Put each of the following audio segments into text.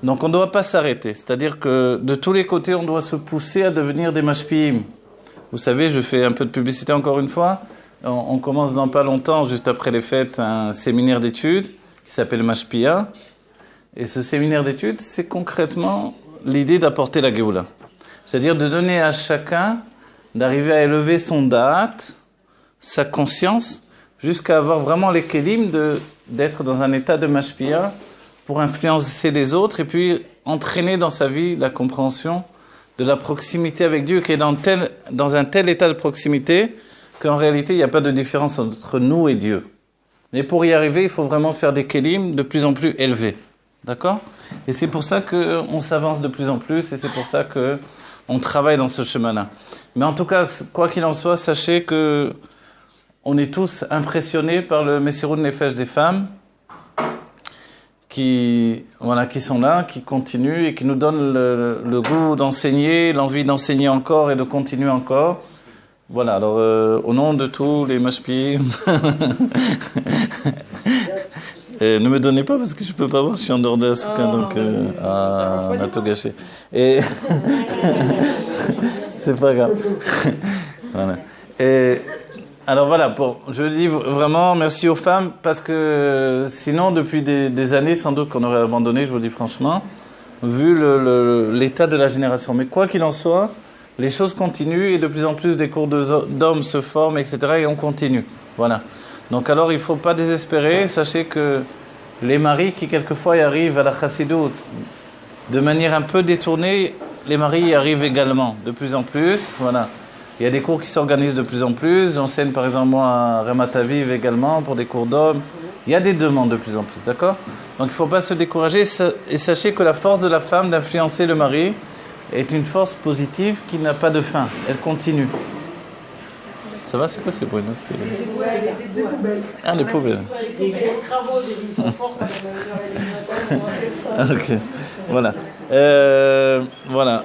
Donc on ne doit pas s'arrêter. C'est-à-dire que de tous les côtés, on doit se pousser à devenir des mashpiim. Vous savez, je fais un peu de publicité encore une fois. On commence dans pas longtemps, juste après les fêtes, un séminaire d'études qui s'appelle Mashpia. Et ce séminaire d'études, c'est concrètement l'idée d'apporter la Géoula. C'est-à-dire de donner à chacun, d'arriver à élever son da'at, sa conscience, jusqu'à avoir vraiment les kélim d'être dans un état de Mashpia pour influencer les autres et puis entraîner dans sa vie la compréhension de la proximité avec Dieu qui est dans un tel état de proximité qu'en réalité, il n'y a pas de différence entre nous et Dieu. Mais pour y arriver, il faut vraiment faire des kélim de plus en plus élevés. D'accord ? Et c'est pour ça qu'on s'avance de plus en plus et c'est pour ça qu'on travaille dans ce chemin-là. Mais en tout cas, quoi qu'il en soit, sachez que on est tous impressionnés par le Messirut Nefesh des femmes qui sont là, qui continuent et qui nous donnent le goût d'enseigner, l'envie d'enseigner encore et de continuer encore. Voilà, alors au nom de tous les mashpiim, ne me donnez pas parce que je peux pas voir, je suis en dehors de la souka, donc on a tout gâché. Et c'est pas grave. Voilà. Et alors voilà, bon, je dis vraiment merci aux femmes parce que sinon depuis des années sans doute qu'on aurait abandonné, je vous le dis franchement, vu l'état de la génération. Mais quoi qu'il en soit, les choses continuent et de plus en plus des cours d'hommes se forment, etc. et on continue. Voilà. Donc alors il ne faut pas désespérer. Sachez que les maris qui quelquefois y arrivent à la chassidoute de manière un peu détournée, les maris y arrivent également de plus en plus. Voilà. Il y a des cours qui s'organisent de plus en plus. J'enseigne par exemple moi à Ramat Aviv également pour des cours d'hommes. Il y a des demandes de plus en plus, d'accord ? Donc il ne faut pas se décourager et sachez que la force de la femme d'influencer le mari est une force positive qui n'a pas de fin. Elle continue. Ça va, c'est quoi ces bruits là? C'est... Des poubelles. Ah, les poubelles. Les travaux des enfants. Ok, voilà. Voilà.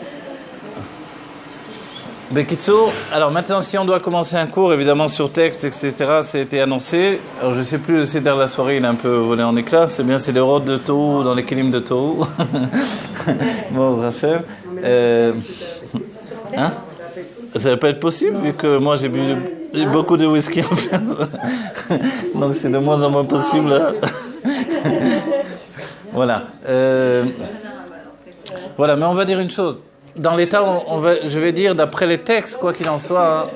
Bekitsu, alors maintenant si on doit commencer un cours, évidemment sur texte, etc., ça a été annoncé. Alors je ne sais plus, le CEDER de la soirée, il a un peu volé en éclats. C'est bien, c'est les rods de Tohu dans les kilim de Tohu. Bon, Rachel. Hein? Ça va pas être possible vu que moi j'ai bu beaucoup de whisky en fait. Donc c'est de moins en moins possible. Voilà. Voilà, mais on va dire une chose. Dans l'état, je vais dire d'après les textes, quoi qu'il en soit,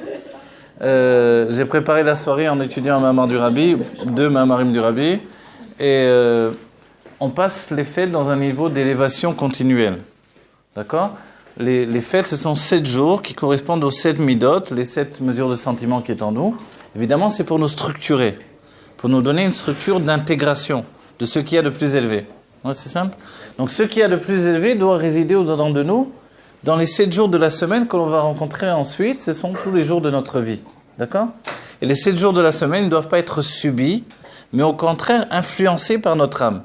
j'ai préparé la soirée en étudiant un Mamar du Rabbi, 2 Mamarim du Rabbi, et on passe les fêtes dans un niveau d'élévation continuelle. D'accord ? Les fêtes, ce sont 7 jours qui correspondent aux 7 midot, les 7 mesures de sentiment qui est en nous. Évidemment, c'est pour nous structurer, pour nous donner une structure d'intégration de ce qu'il y a de plus élevé. Ouais, c'est simple. Donc, ce qu'il y a de plus élevé doit résider au-dedans de nous. Dans les 7 jours de la semaine que l'on va rencontrer ensuite, ce sont tous les jours de notre vie. D'accord ? Et les 7 jours de la semaine ne doivent pas être subis, mais au contraire influencés par notre âme.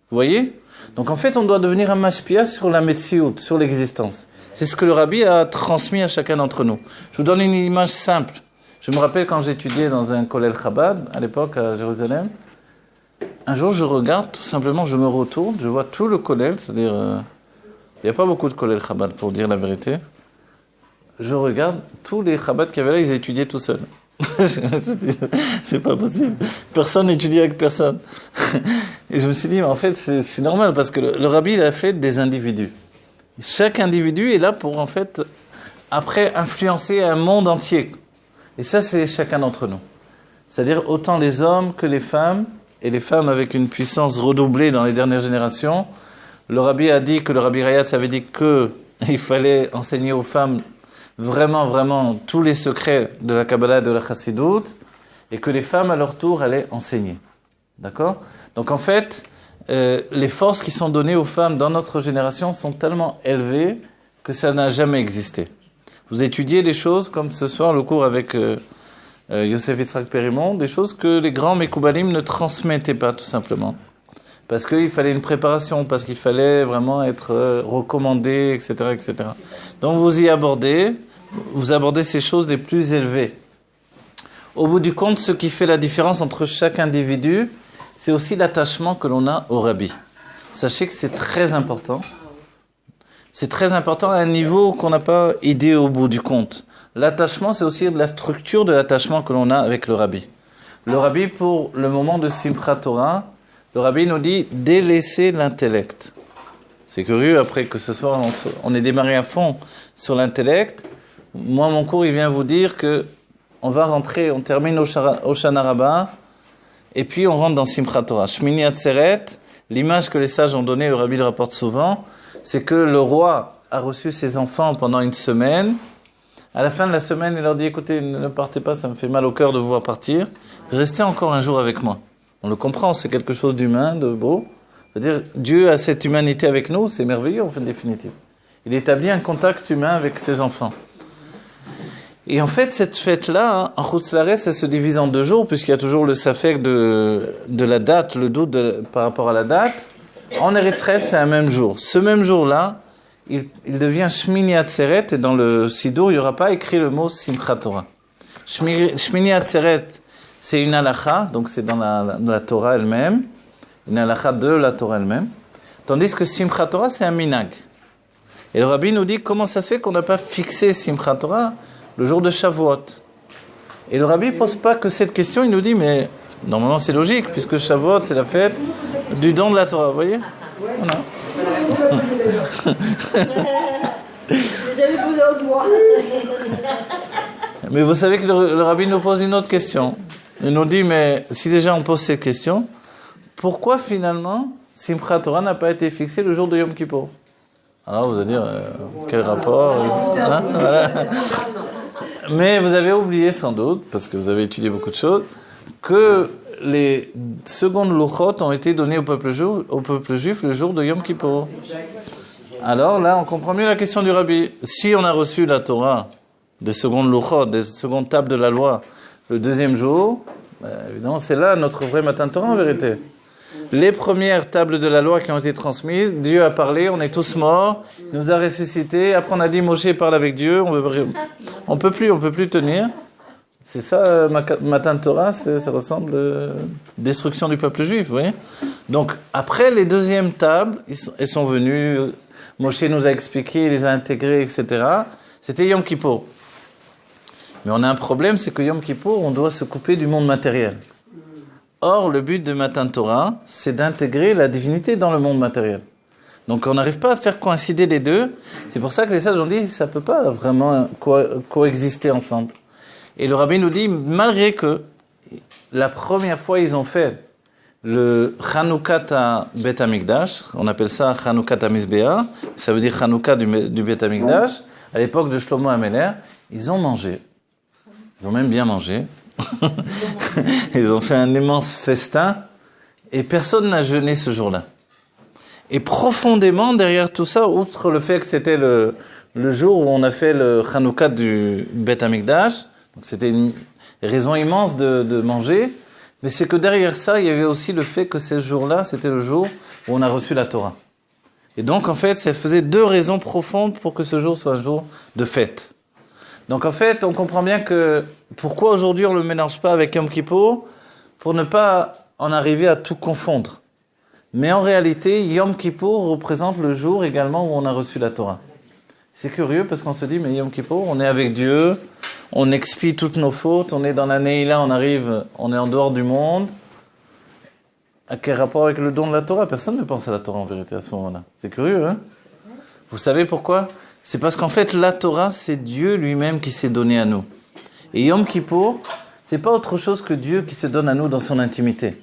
Vous voyez ? Donc en fait, on doit devenir un mashpia sur la metsiout, sur l'existence. C'est ce que le Rabbi a transmis à chacun d'entre nous. Je vous donne une image simple. Je me rappelle quand j'étudiais dans un kollel Chabad, à l'époque à Jérusalem, un jour je regarde, tout simplement, je me retourne, je vois tout le kollel, c'est-à-dire... il n'y a pas beaucoup de kollel Chabad, pour dire la vérité. Je regarde, tous les Chabad qu'il y avait là, ils étudiaient tout seuls. C'est pas possible. Personne n'étudie avec personne. Et je me suis dit, mais en fait, c'est normal, parce que le Rabbi, il a fait des individus. Chaque individu est là pour, en fait, après, influencer un monde entier. Et ça, c'est chacun d'entre nous. C'est-à-dire, autant les hommes que les femmes, et les femmes avec une puissance redoublée dans les dernières générations. Le Rabbi a dit que le Rabbi Rayatz avait dit qu'il fallait enseigner aux femmes vraiment, vraiment tous les secrets de la Kabbalah et de la Chassidoute et que les femmes, à leur tour, allaient enseigner. D'accord ? Donc, en fait, les forces qui sont données aux femmes dans notre génération sont tellement élevées que ça n'a jamais existé. Vous étudiez les choses comme ce soir, le cours avec Yosef Yitzhak Périmon, des choses que les grands Mekoubalim ne transmettaient pas, tout simplement. Parce qu'il fallait une préparation, parce qu'il fallait vraiment être recommandé, etc., etc. Donc vous abordez ces choses les plus élevées. Au bout du compte, ce qui fait la différence entre chaque individu, c'est aussi l'attachement que l'on a au Rabbi. sachez que c'est très important. C'est très important à un niveau qu'on n'a pas idée au bout du compte. L'attachement, c'est aussi la structure de l'attachement que l'on a avec le rabbi. Le rabbi, pour le moment de Simchat Torah, le rabbi nous dit délaisser l'intellect. C'est curieux, après que ce soir on est démarré à fond sur l'intellect. Moi, mon cours, il vient vous dire que on va rentrer, on termine au Shana Rabbah, et puis on rentre dans Simchat Torah. Shmini Atzeret, l'image que les sages ont donnée, le rabbi le rapporte souvent, c'est que le roi a reçu ses enfants pendant une semaine. À la fin de la semaine, il leur dit, écoutez, ne partez pas, ça me fait mal au cœur de vous voir partir. Restez encore un jour avec moi. On le comprend, c'est quelque chose d'humain, de beau. C'est-à-dire, Dieu a cette humanité avec nous, c'est merveilleux en fait, définitive. Il établit un contact humain avec ses enfants. Et en fait, cette fête-là, en Chutz La'aretz, ça se divise en 2 jours, puisqu'il y a toujours le safek de la date, le doute par rapport à la date. En Eretz Israël, c'est un même jour. Ce même jour-là, il devient Shmini Atzeret, et dans le Sidour, il n'y aura pas écrit le mot Simchat Torah. Shmini Atzeret, c'est une halakha, donc c'est dans la Torah elle-même, une halakha de la Torah elle-même, tandis que Simchat Torah, c'est un minag. Et le rabbi nous dit comment ça se fait qu'on n'a pas fixé Simchat Torah le jour de Shavuot. Et le rabbi ne pose pas que cette question, il nous dit, mais normalement c'est logique, puisque Shavuot, c'est la fête du don de la Torah, vous voyez? Voilà. Mais vous savez que le rabbi nous pose une autre question. Il nous dit, mais si déjà on pose cette question, pourquoi finalement Simchat Torah n'a pas été fixé le jour de Yom Kippour? Alors vous allez dire, quel rapport hein, voilà. Mais vous avez oublié sans doute, parce que vous avez étudié beaucoup de choses, que les secondes louchot ont été données au peuple juif le jour de Yom Kippour. Alors là, on comprend mieux la question du rabbi. Si on a reçu la Torah des secondes louchot, des secondes tables de la loi, le 2e jour, évidemment, c'est là notre vrai matin de Torah en vérité. Les premières tables de la loi qui ont été transmises, Dieu a parlé, on est tous morts, il nous a ressuscités. Après, on a dit Moshe parle avec Dieu, on peut plus tenir. C'est ça, matin de Torah, ça ressemble à destruction du peuple juif, vous voyez. Donc, après les 2e tables, elles sont venues, Moshe nous a expliqué, il les a intégrées, etc. C'était Yom Kippour. Mais on a un problème, c'est que Yom Kippour, on doit se couper du monde matériel. Or, le but de Matan Torah, c'est d'intégrer la divinité dans le monde matériel. Donc, on n'arrive pas à faire coïncider les deux. C'est pour ça que les sages ont dit, ça ne peut pas vraiment coexister ensemble. Et le rabbin nous dit, malgré que la première fois, ils ont fait le Chanukata Bet Hamikdash, on appelle ça Chanukata Mizbeah, ça veut dire Chanukah du Bet Hamikdash, à l'époque de Shlomo HaMelech, ils ont mangé. Ils ont même bien mangé. Ils ont fait un immense festin et personne n'a jeûné ce jour-là. Et profondément derrière tout ça, outre le fait que c'était le jour où on a fait le Chanukah du Bet Hamikdash, donc c'était une raison immense de manger, mais c'est que derrière ça, il y avait aussi le fait que ce jour-là, c'était le jour où on a reçu la Torah. Et donc en fait, ça faisait 2 raisons profondes pour que ce jour soit un jour de fête. Donc en fait, on comprend bien que pourquoi aujourd'hui on ne le mélange pas avec Yom Kippour, pour ne pas en arriver à tout confondre. Mais en réalité, Yom Kippour représente le jour également où on a reçu la Torah. C'est curieux parce qu'on se dit, mais Yom Kippour, on est avec Dieu, on expie toutes nos fautes, on est dans la Neila, on est en dehors du monde. À quel rapport avec le don de la Torah? Personne ne pense à la Torah en vérité à ce moment-là. C'est curieux, hein? Vous savez pourquoi? C'est parce qu'en fait, la Torah, c'est Dieu lui-même qui s'est donné à nous. Et Yom Kippour, c'est pas autre chose que Dieu qui se donne à nous dans son intimité.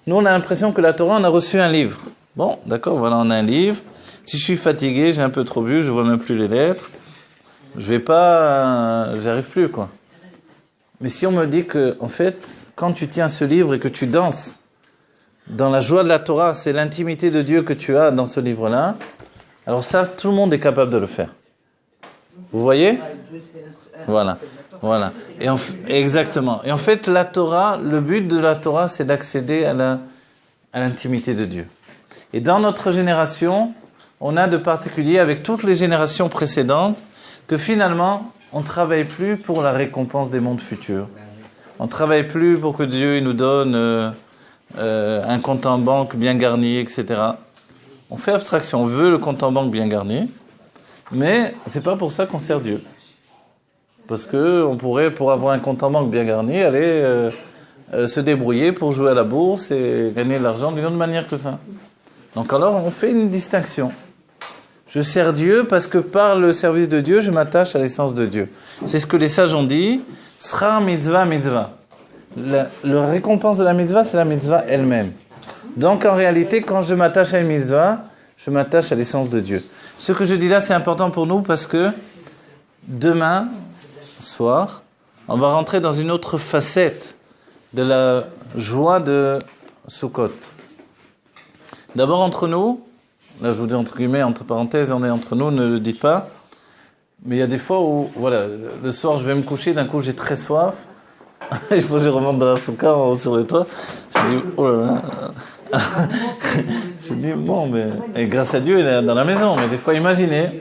Nous, on a l'impression que la Torah, on a reçu un livre. Bon, d'accord, voilà, on a un livre. Si je suis fatigué, j'ai un peu trop bu, je vois même plus les lettres. J'arrive plus, quoi. Mais si on me dit que, en fait, quand tu tiens ce livre et que tu danses, dans la joie de la Torah, c'est l'intimité de Dieu que tu as dans ce livre-là, alors ça, tout le monde est capable de le faire. Vous voyez? Voilà. Exactement. Et en fait, la Torah, le but de la Torah, c'est d'accéder à l'intimité de Dieu. Et dans notre génération, on a de particulier, avec toutes les générations précédentes, que finalement, on ne travaille plus pour la récompense des mondes futurs. On ne travaille plus pour que Dieu nous donne un compte en banque bien garni, etc. On fait abstraction, on veut le compte en banque bien garni, mais c'est pas pour ça qu'on sert Dieu. Parce que on pourrait, pour avoir un compte en banque bien garni, aller se débrouiller pour jouer à la bourse et gagner de l'argent d'une autre manière que ça. Donc alors, on fait une distinction. Je sers Dieu parce que par le service de Dieu, je m'attache à l'essence de Dieu. C'est ce que les sages ont dit. Sra mitzvah mitzvah. La récompense de la mitzvah, c'est la mitzvah elle-même. Donc en réalité, quand je m'attache à une mitzvah, je m'attache à l'essence de Dieu. Ce que je dis là, c'est important pour nous parce que demain soir, on va rentrer dans une autre facette de la joie de Sukkot. D'abord entre nous, là je vous dis entre guillemets, entre parenthèses, on est entre nous, ne le dites pas. Mais il y a des fois où, voilà, le soir je vais me coucher, d'un coup j'ai très soif. Il faut que je remonte dans la soukha en haut sur le toit. Je dis, oh là là. Je dis, bon, mais. Et grâce à Dieu, il est dans la maison. Mais des fois, imaginez,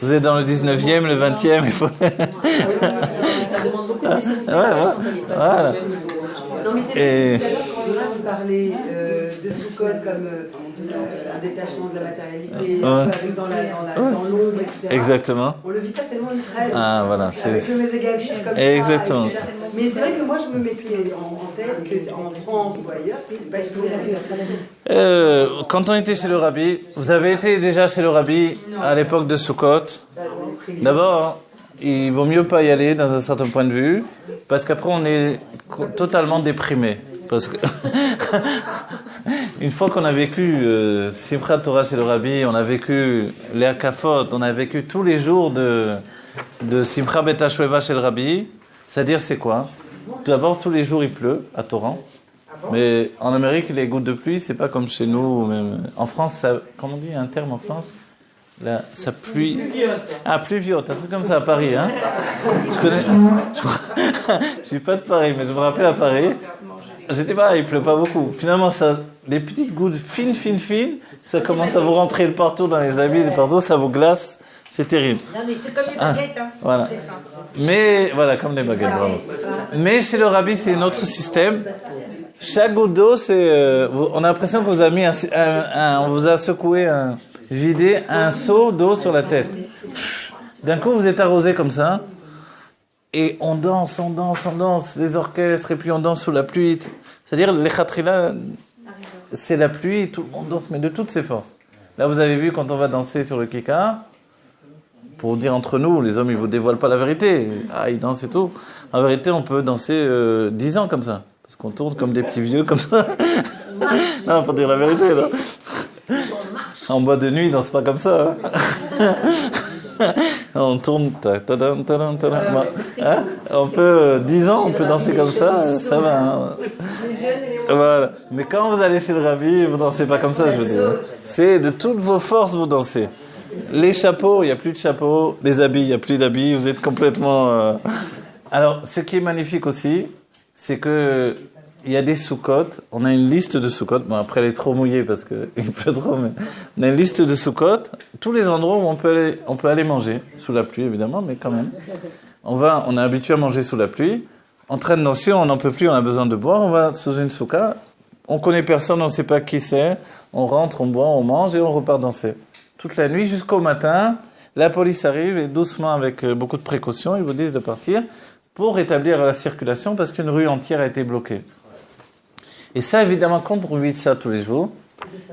vous êtes dans le 19e, le 20e, il faut. Ça demande beaucoup de discipline. Voilà. Et. Vous parlez de Sukkot comme un détachement de la matérialité, dans l'ombre, etc. Exactement. On le vit pas tellement en Israël. Ah, voilà. Avec le Mezégavir comme Exactement. ça. Mais c'est vrai que moi, je me mettais en tête qu'en France ou ailleurs, c'est pas du tout. Quand on était chez le Rabbi, vous avez été déjà chez le Rabbi à l'époque de Sukkot. D'abord, il vaut mieux pas y aller dans un certain point de vue, parce qu'après on est totalement déprimé. Parce que une fois qu'on a vécu Simchat Torah chez le Rabbi, on a vécu les Akafot, on a vécu tous les jours de Simcha Bet HaShoeva chez le Rabbi. C'est-à-dire c'est quoi? Tout d'abord, tous les jours il pleut à torrent. Mais en Amérique, les gouttes de pluie, c'est pas comme chez nous. Même. En France, ça, comment on dit, un terme en France? Là, ça pluie. Ah, pluviote, un truc comme ça à Paris, hein. Je connais. Je suis pas de Paris, mais je me rappelle à Paris. J'étais pas, il pleut pas beaucoup. Finalement, ça, des petites gouttes fines, ça commence à vous rentrer partout dans les habits, partout, ça vous glace. C'est terrible. Non, mais c'est comme des baguettes, hein. Voilà. Mais, voilà, comme des baguettes, vraiment. Mais chez le Rabbi, c'est un autre système. Chaque goutte d'eau, c'est, on a l'impression que vous avez mis on vous a secoué, vidé un seau d'eau sur la tête. D'un coup, vous êtes arrosé comme ça. Et on danse, les orchestres, et puis on danse sous la pluie. C'est-à-dire, les khatrila, c'est la pluie, tout le monde danse, mais de toutes ses forces. Là, vous avez vu, quand on va danser sur le kika, pour dire entre nous, les hommes, ils vous dévoilent pas la vérité. Ah, ils dansent et tout. En vérité, on peut danser 10 ans comme ça. Parce qu'on tourne comme des petits vieux, comme ça. Non, pour dire la vérité, non. En boîte de nuit, ils dansent pas comme ça. On tourne, hein? On peut, 10 ans, on peut danser comme ça, ça va. Hein? Voilà. Mais quand vous allez chez le Rabbi, vous dansez pas comme ça, je veux dire. C'est de toutes vos forces, vous dansez. Les chapeaux, il n'y a plus de chapeaux. Les habits, il n'y a plus d'habits. Vous êtes complètement... Alors, ce qui est magnifique aussi, c'est que il y a des Sukkot. On a une liste de Sukkot. Bon, après, elle est trop mouillée parce qu'il pleut trop, mais on a une liste de Sukkot. Tous les endroits où on peut aller manger. Sous la pluie, évidemment, mais quand même. On est habitué à manger sous la pluie. En train de danser, on n'en peut plus, on a besoin de boire. On va sous une soukha. On connaît personne, on ne sait pas qui c'est. On rentre, on boit, on mange et on repart danser. Toute la nuit jusqu'au matin. La police arrive et doucement, avec beaucoup de précautions, ils vous disent de partir pour rétablir la circulation parce qu'une rue entière a été bloquée. Et ça, évidemment, quand on vit ça tous les jours,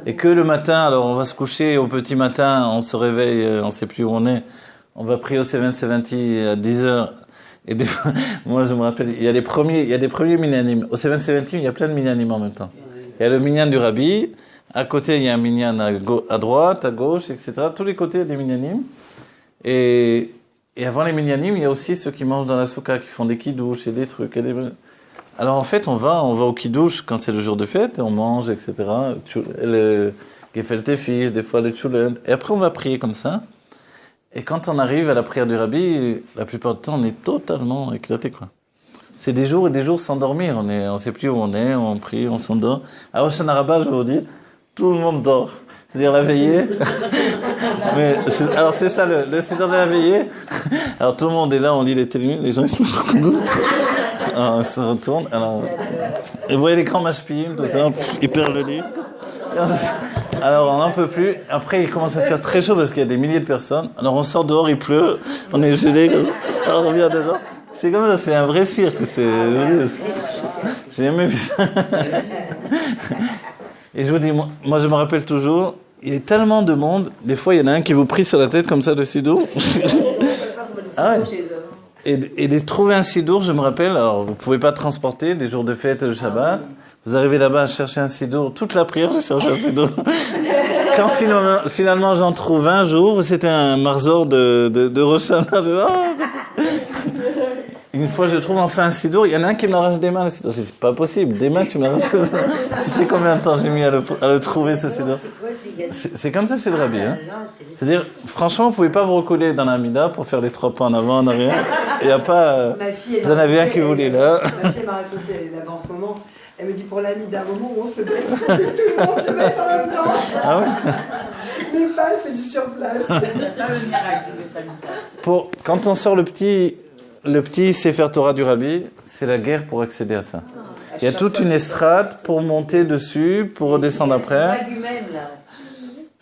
et que le matin, alors on va se coucher au petit matin, on se réveille, on ne sait plus où on est, on va prier au 770 à 10h, et des fois, moi je me rappelle, il y a des premiers minyanim. Au 770, il y a plein de minyanim en même temps. Il y a le minyan du Rabbi, à côté il y a un minyan à droite, à gauche, etc. Tous les côtés il y a des minyanim. Et avant les minyanim, il y a aussi ceux qui mangent dans la soukha, qui font des kidouches et des trucs. Et des... Alors en fait, on va au kidouche quand c'est le jour de fête, et on mange, etc. Le gefilte fish, des fois le tchulent. Et après, on va prier comme ça. Et quand on arrive à la prière du Rabbi, la plupart du temps, on est totalement éclaté, quoi. C'est des jours et des jours sans dormir. On sait plus où on est, on prie, on s'endort. À Hoshana Rabbah, je vais vous dire, tout le monde dort. C'est-à-dire la veillée. Mais alors c'est ça, le Seder de la veillée. Alors tout le monde est là, on lit les télévisions, les gens ils sont comme ça. Alors, on se retourne. Alors, et vous voyez l'écran mashpim, tout ça, ils perdent le lit. Alors on n'en peut plus. Après il commence à faire très chaud parce qu'il y a des milliers de personnes. Alors on sort dehors, il pleut, on est gelé, alors on revient dedans. C'est comme ça, c'est un vrai cirque. J'ai jamais vu ça. Et je vous dis, moi je me rappelle toujours, il y a tellement de monde, des fois il y en a un qui vous prie sur la tête comme ça de sidour. Ah ouais. Et de trouver un sidour, je me rappelle, alors vous pouvez pas transporter les jours de fête et le Shabbat. Vous arrivez là-bas à chercher un sidour, toute la prière, j'ai cherché un sidour. Quand finalement j'en trouve un jour, c'était un marzor de Rosh Hashanah. Une fois je trouve enfin un sidour, il y en a un qui me l'arrache des mains, le sidour. Je dis, c'est pas possible, des mains tu me l'arraches. Tu sais combien de temps j'ai mis à le trouver ce sidour? C'est comme ça, c'est le rabbi. Hein. C'est-à-dire, franchement, vous pouvez pas vous recoller dans l'amida pour faire les 3 pas en avant, en arrière. Il n'y a pas... vous en avez un qui voulait là. Ma fille m'a raconté, elle est là-bas en ce moment. Elle me dit, pour l'amida, au moment où on se baisse, tout le monde se baisse en même temps. Ah ouais. Les pas, c'est du surplace. Quand on sort le petit Sefer Torah du Rabbi, c'est la guerre pour accéder à ça. Il y a toute une estrade pour monter dessus, pour redescendre après.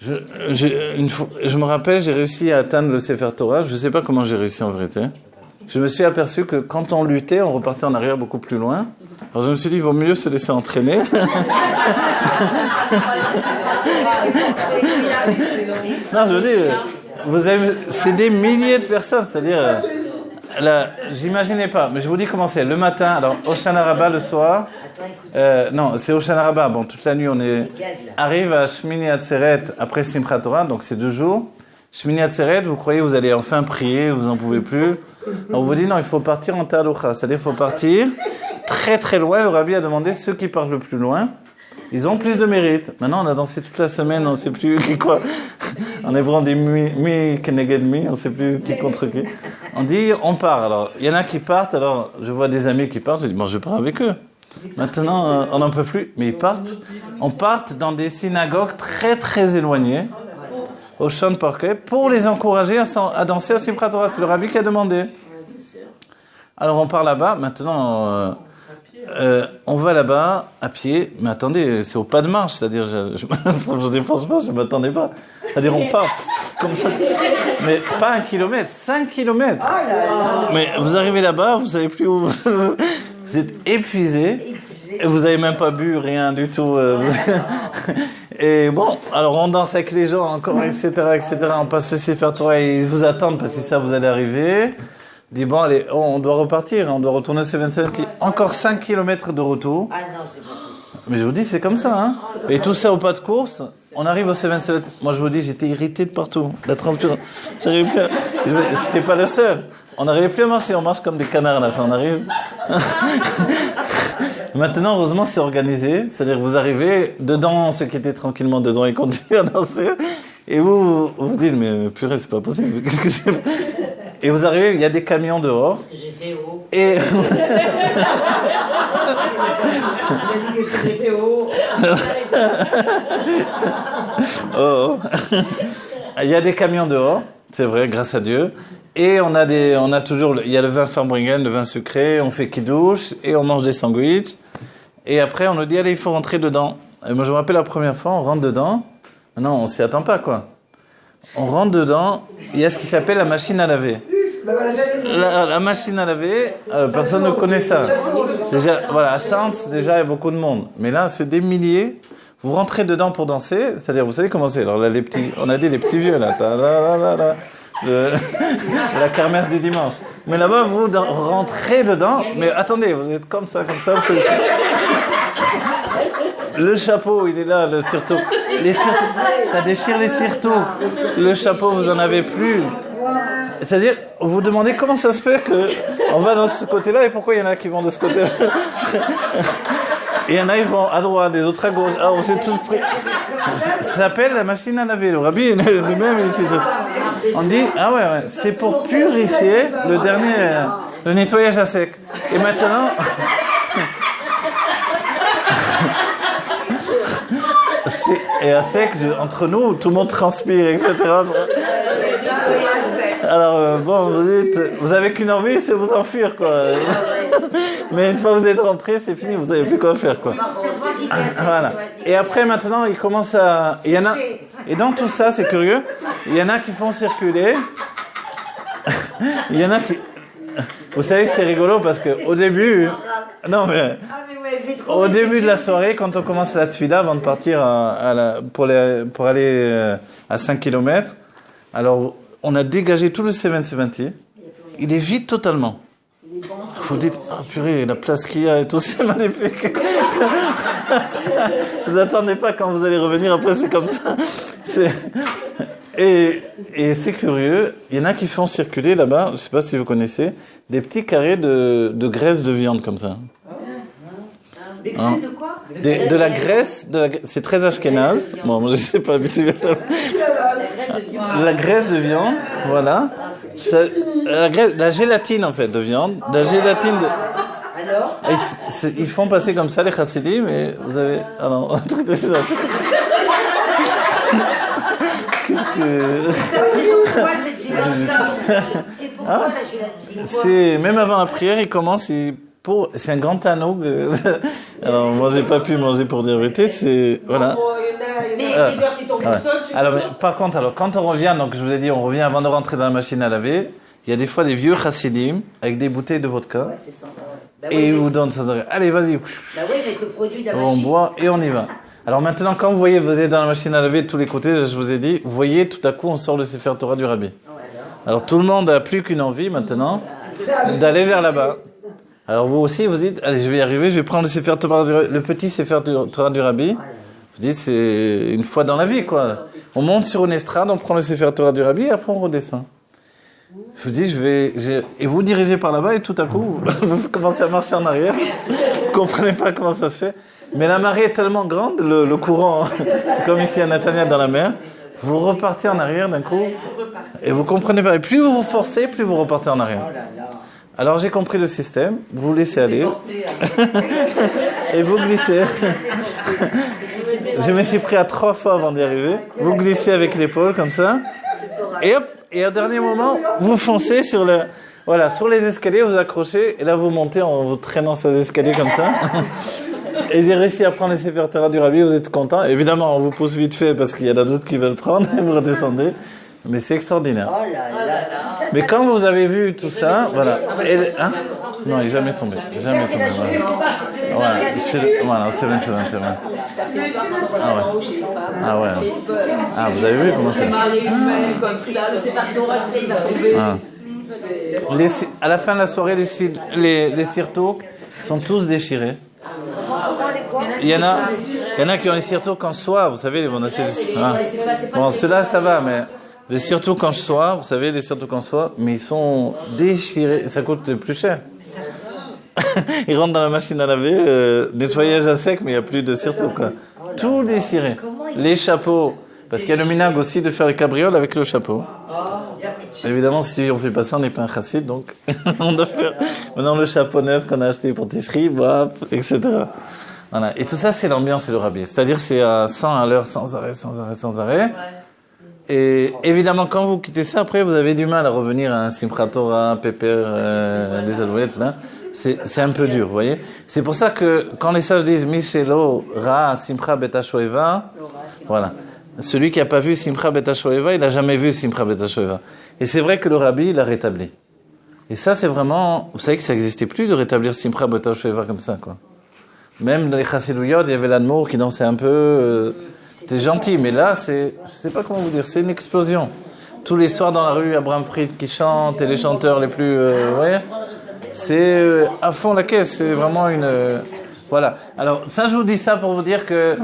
Je me rappelle, j'ai réussi à atteindre le Sefer Torah. Je ne sais pas comment j'ai réussi en vérité. Je me suis aperçu que quand on luttait, on repartait en arrière beaucoup plus loin. Alors je me suis dit, il vaut mieux se laisser entraîner. Non, je veux dire, c'est des milliers de personnes, c'est-à-dire... Là, j'imaginais pas, mais je vous dis comment c'est. Le matin, alors Hoshana Rabbah le soir. Non, c'est Hoshana Rabbah. Bon, toute la nuit, arrive à Shmini Atzeret après Simchat Torah, donc c'est 2 jours. Shmini Atzeret, vous croyez, vous allez enfin prier, vous en pouvez plus. On vous dit non, il faut partir en Taloucha, c'est-à-dire il faut partir très très loin. Le Rabbi a demandé ceux qui partent le plus loin. Ils ont plus de mérite. Maintenant, on a dansé toute la semaine, on ne sait plus qui quoi. En hébreu, on dit mi keneged mi, on ne sait plus qui contre qui. On dit, on part. Alors, il y en a qui partent. Alors, je vois des amis qui partent. Je dis, bon, je pars avec eux. Maintenant, on n'en peut plus. Mais ils partent. On part dans des synagogues très très éloignées, au Shon Parquet, pour les encourager à danser à Simchat Torah. C'est le Rabbi qui a demandé. Alors, on part là-bas. Maintenant. On va là-bas à pied, mais attendez, c'est au pas de marche, c'est-à-dire, franchement, je ne m'attendais pas. C'est-à-dire, on part comme ça, mais pas 1 kilomètre, 5 kilomètres. Mais vous arrivez là-bas, vous ne savez plus où vous êtes épuisé, et vous n'avez même pas bu, rien du tout. Et bon, alors on danse avec les gens encore, etc. On passe le Sefer Torah et ils vous attendent parce que ça, vous allez arriver. Dit bon, allez, on doit repartir, on doit retourner au 77. Encore 5 km de retour. Ah non, c'est pas possible. Mais je vous dis, c'est comme ça, hein. Et tout ça au pas de course, on arrive au 77. Moi, je vous dis, j'étais irrité de partout. La transpiration. J'arrivais plus J'étais pas le seul. On n'arrivait plus à marcher, on marche comme des canards à la fin, on arrive. Maintenant, heureusement, c'est organisé. C'est-à-dire que vous arrivez, dedans, ceux qui étaient tranquillement dedans, ils continuent à danser. Et vous dites, mais purée, c'est pas possible. Qu'est-ce que j'ai fait? Et vous arrivez, il y a des camions dehors. J'ai fait haut. Et... J'ai fait haut. Oh. Il y a des camions dehors, c'est vrai, grâce à Dieu. Et on a toujours, il y a le vin Farbringen, le vin sucré, on fait kidouche et on mange des sandwichs. Et après, on nous dit, allez, il faut rentrer dedans. Et moi, je me rappelle la première fois, on rentre dedans. Non, on s'y attend pas, quoi. On rentre dedans, il y a ce qui s'appelle la machine à laver. La machine à laver, personne ne connaît ça. Déjà, voilà, à Sainte, déjà, il y a beaucoup de monde. Mais là, c'est des milliers. Vous rentrez dedans pour danser, c'est-à-dire, vous savez comment c'est. Alors là, on a dit les petits vieux, là. La kermesse du dimanche. Mais là-bas, vous rentrez dedans, mais attendez, vous êtes comme ça. Le chapeau, il est là, le surtout. Ça déchire les surtout. Le chapeau, vous en avez plus. C'est-à-dire, vous vous demandez comment ça se fait qu'on va dans ce côté-là et pourquoi il y en a qui vont de ce côté-là. Et il y en a qui vont à droite, les autres à gauche. Ah, on s'est tous pris. Ça s'appelle la machine à laver. Le rabbi lui-même, il utilise ça. On dit, ah ouais, c'est pour purifier le nettoyage à sec. Et maintenant... Et à sec, entre nous, tout le monde transpire, etc. Alors, bon, vous avez qu'une envie, c'est vous enfuir, quoi. Mais une fois que vous êtes rentré, c'est fini, vous savez plus quoi faire, quoi. Voilà. Et après, maintenant, il commence à... Il y en a... Et dans tout ça, c'est curieux, il y en a qui font circuler. Il y en a qui... Vous savez que c'est rigolo parce qu'au début... Non, mais... Au début de la soirée, quand on commence la tfila, avant de partir pour aller à 5 km, alors on a dégagé tout le 770. Il est vide totalement. Vous dites, oh purée, la place qu'il y a et tout, c'est magnifique. Vous attendez pas quand vous allez revenir, après c'est comme ça. Et c'est curieux, il y en a qui font circuler là-bas, je ne sais pas si vous connaissez, des petits carrés de graisse de viande comme ça. Des graines de quoi? De la graisse, c'est très ashkénaze. Bon, moi je ne sais pas habitué. La graisse de viande, voilà. La gélatine en fait de viande. La gélatine de... Alors ils font passer comme ça les chassidim, mais vous avez... Ah non, un truc de ça. Qu'est-ce que... Pourquoi cette gélatine? C'est pourquoi la gélatine? C'est... Même avant la prière, il commence... C'est un grand anneau. Alors, moi, j'ai pas pu manger pour dire vérité. C'est voilà. Mais il y a des heures qui tombent tout seul. Alors, mais, par contre, alors, quand on revient, donc je vous ai dit, on revient avant de rentrer dans la machine à laver. Il y a des fois des vieux chassidim avec des bouteilles de vodka. Ouais, c'est sans arrêt. Bah Et oui, ils vous donnent sans arrêt. Allez, vas-y. Bah oui, avec le produit de la On machine. boit et on y va. Alors maintenant, quand vous voyez, vous êtes dans la machine à laver de tous les côtés, je vous ai dit, vous voyez, tout à coup, on sort le Sefer Torah du Rabbi. Alors tout le monde n'a plus qu'une envie maintenant, d'aller vers là-bas. Alors vous aussi, vous dites, allez, je vais y arriver, je vais prendre le Sefer Torah le petit Sefer Torah du Rabbi. Vous dites, c'est une fois dans la vie, quoi. On monte sur une estrade, on prend le Sefer Torah du Rabbi, et après on redescend. Je vous dis, et vous dirigez par là-bas, et tout à coup, vous commencez à marcher en arrière. Vous comprenez pas comment ça se fait. Mais la marée est tellement grande, le courant, c'est comme ici à Natania dans la mer, vous repartez en arrière d'un coup, et vous comprenez pas. Et plus vous vous forcez, plus vous repartez en arrière. Alors j'ai compris le système, vous laissez aller, et vous glissez. Je me suis pris à 3 fois avant d'y arriver. Vous glissez avec l'épaule comme ça, et hop, et au dernier moment, vous foncez sur les escaliers, vous accrochez, et là vous montez en vous traînant sur les escaliers comme ça. Et j'ai réussi à prendre les Sefer Torah du Rabbi, vous êtes content. Évidemment, on vous pousse vite fait parce qu'il y en a d'autres qui veulent prendre et vous redescendez. Mais c'est extraordinaire. Oh là là. Mais quand vous avez vu tout ça, voilà. Hein? Non, il n'est jamais tombé. Jamais tombé. Voilà, c'est 27. Ah ouais. Ah ouais. Ah, vous avez vu comment c'est? Comme ça, le Sefer Torah, il va tomber. À la fin de la soirée, les sirtours sont tous déchirés. Il y en a qui ont les sirtours quand je sois, vous savez, bon, ceux-là, ça va, mais les sirtours quand je sois, vous savez, les sirtours quand je sois, mais ils sont déchirés, ça coûte plus cher. Ils rentrent dans la machine à laver, nettoyage à sec, mais il n'y a plus de sirtours, quoi. Tout déchiré. Les chapeaux, parce qu'il y a le minag aussi de faire les cabrioles avec le chapeau. Évidemment, si on fait pas ça, on n'est pas un chassid, donc on doit faire maintenant le chapeau neuf qu'on a acheté pour Tishri, etc. Voilà. Et tout ça, c'est l'ambiance et le rabbi. C'est-à-dire, c'est à 100 à l'heure, sans arrêt. Et évidemment, quand vous quittez ça, après, vous avez du mal à revenir à un Simchat Torah, Pépère, des alouettes, là. C'est un peu dur, vous voyez. C'est pour ça que quand les sages disent Mishelo Ra Simcha Bet HaShoeva, voilà. Celui qui n'a pas vu Simcha Bet HaShoeva, il n'a jamais vu Simcha Bet HaShoeva. Et c'est vrai que le rabbi l'a rétabli. Et ça, c'est vraiment... Vous savez que ça n'existait plus de rétablir Simcha Bet HaShoeva comme ça, quoi. Même dans les Chassidouyot, il y avait l'Admour qui dansait un peu. C'était gentil, mais là, c'est... Je ne sais pas comment vous dire, c'est une explosion. Tous les soirs dans la rue, Abraham Fried qui chante, et les chanteurs les plus... vous voyez, c'est à fond la caisse, c'est vraiment une... voilà. Alors, ça, je vous dis ça pour vous dire que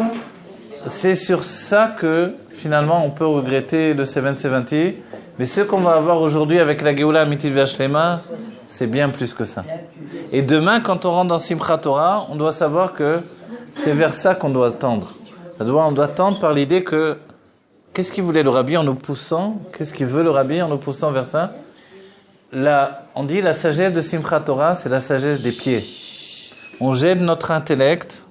c'est sur ça que, finalement, on peut regretter le 770. Mais ce qu'on va avoir aujourd'hui avec la Géoula Amitit V'Ashlema, c'est bien plus que ça. Et demain, quand on rentre dans Simchat Torah, on doit savoir que c'est vers ça qu'on doit tendre. On doit tendre par l'idée que, qu'est-ce qu'il voulait le Rabbi en nous poussant? Qu'est-ce qu'il veut le Rabbi en nous poussant vers ça? On dit la sagesse de Simchat Torah, c'est la sagesse des pieds. On jette notre intellect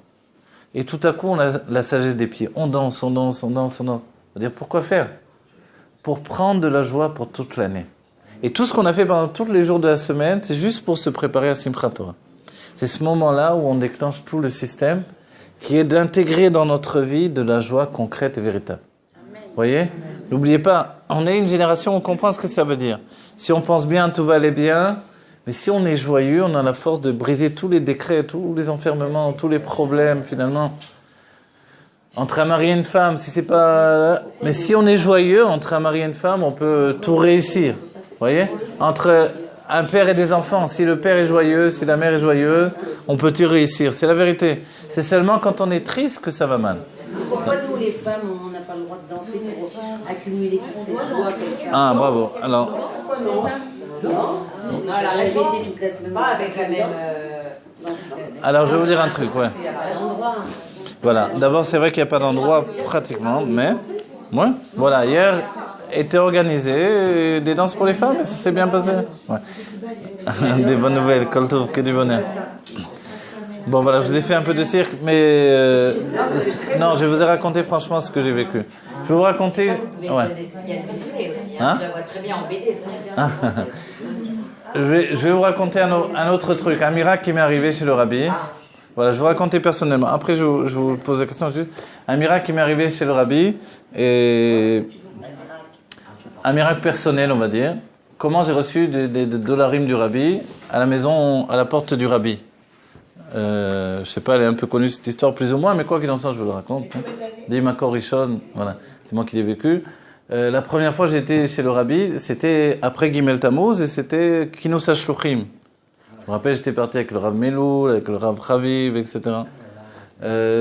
et tout à coup, on a la sagesse des pieds. On danse. C'est-à-dire, pourquoi faire? Pour prendre de la joie pour toute l'année. Et tout ce qu'on a fait pendant tous les jours de la semaine, c'est juste pour se préparer à Simchat Torah. C'est ce moment-là où on déclenche tout le système qui est d'intégrer dans notre vie de la joie concrète et véritable. Vous voyez? N'oubliez pas, on est une génération où on comprend ce que ça veut dire. Si on pense bien, tout va aller bien. Mais si on est joyeux, on a la force de briser tous les décrets, tous les enfermements, tous les problèmes, finalement. Entre un mari et une femme, si c'est pas... Mais si on est joyeux, entre un mari et une femme, on peut tout réussir. Vous voyez? Entre un père et des enfants, si le père est joyeux, si la mère est joyeuse, on peut tout réussir. C'est la vérité. C'est seulement quand on est triste que ça va mal. Pourquoi nous, les femmes, on n'a pas le droit de danser pour accumuler toute cette joie comme ça? Ah, bravo. Alors... Pourquoi non? Non, la majorité du classement. Pas avec la même... Alors, je vais vous dire un truc, ouais. Voilà. D'abord, c'est vrai qu'il n'y a pas d'endroit pratiquement, mais... Ouais. Voilà. Hier était organisé des danses pour les femmes et ça s'est bien passé. Ouais. Des bonnes nouvelles, Kolto, que du bonheur. Bon, voilà, je vous ai fait un peu de cirque, mais... non, je vous ai raconté franchement ce que j'ai vécu. Je vais vous raconter... Ouais. Il y a une BD aussi, Hein? je la vois très bien en BD, ça. Je vais vous raconter un autre truc, un miracle qui m'est arrivé chez le rabbi. Voilà, je vais vous raconter personnellement. Après, je vous pose la question juste. Un miracle qui m'est arrivé chez le rabbi, et un miracle personnel, on va dire. Comment j'ai reçu des dollarim du rabbi à la maison, à la porte du rabbi. Je sais pas, elle est un peu connue cette histoire plus ou moins, mais quoi qu'il en soit, je vous le raconte. Des Makor Rishon, voilà, c'est moi qui l'ai vécu. La première fois que j'étais chez le rabbi, c'était après Gimel Tammuz et c'était Kinous HaShluchim. Je me rappelle, j'étais parti avec le Rav Melou, avec le Rav Chaviv, etc.